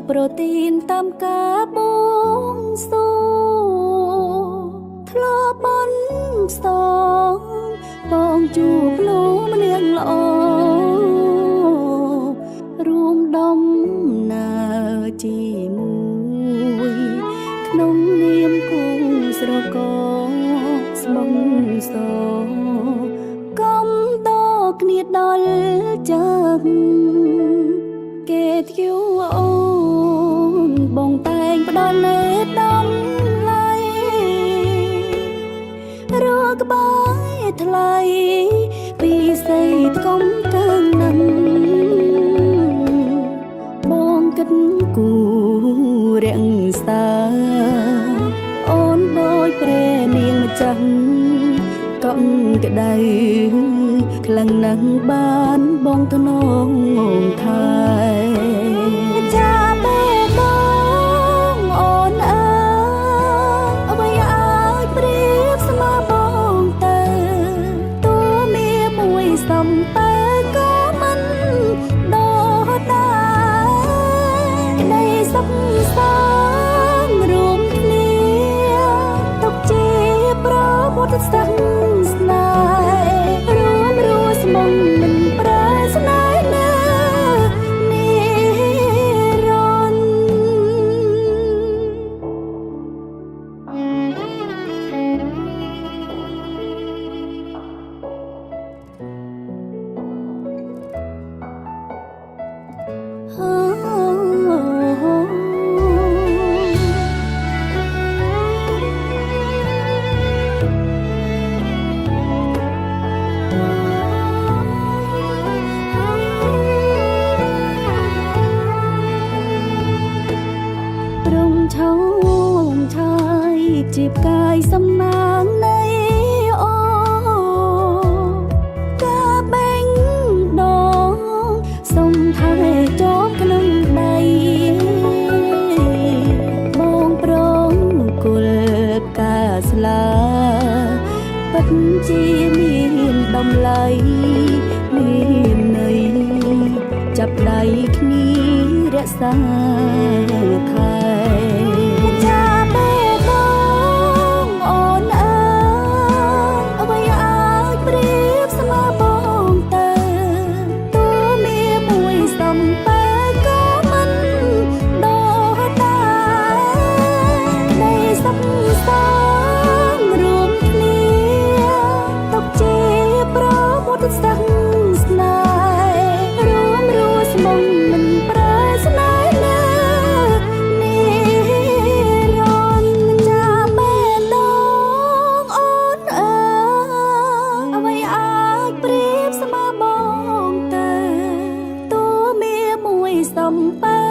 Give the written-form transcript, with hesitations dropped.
โปรตีนตามกาบงสูทลอบอนสองปองจูบโน้มเนียงละอรวมดมนาจีมวยขนมเนียมกุ้งสระกอสมองโซកំតគ្នាដល់ចឹងគេធ្យូអូនបងតែងផ្ដល់លេដំឡៃរកក្បាយថ្លៃពីស័យថ្កុំកើងនឹងបងគិតគូរាំងសាអូនដូចព្រះនាងម្ចាស់កំក្ដៅខ្លាំងណាស់បានបងទៅនងថៃចាបេបងអូនអើយអ្វីអាចប្រៀបស្មើបងទៅតួមានមួយសំពើក៏មិនដូចដែរនៃសុខសាន្តរួមគ្នាទុកជាប្រវត្តិសាស្ត្រស្នេហ៍រួមរស់ស្មងមិនប្រែស្នេហ៍ណានិរន្តឆោមឆាយជាផ្កាយសំណាងនៃអូកាបេងដងសុំថែជាប់ក្នុងដៃបងប្រងគុលផ្កាស្លាពិតជាមានតម្លៃមានន័យចាប់ដៃគ្នារក្សាខែចាបេបងអូនអើយអ្វីអាចប្រៀបស្មើបងទៅតួមានមួយសំពើក៏មិនដូចដែរនៃសុខសាន្តរួមគ្នាទុកជាប្រវត្តិសាស្ត្រស្នេហ៍រួមរស់ស្មងមិនប្រែស្នេហ៍ណានិរន្តរ៍ចាបេដងអូនអើយអ្វីអាចប្រៀបស្មើបងទៅតួមានមួយសំពើ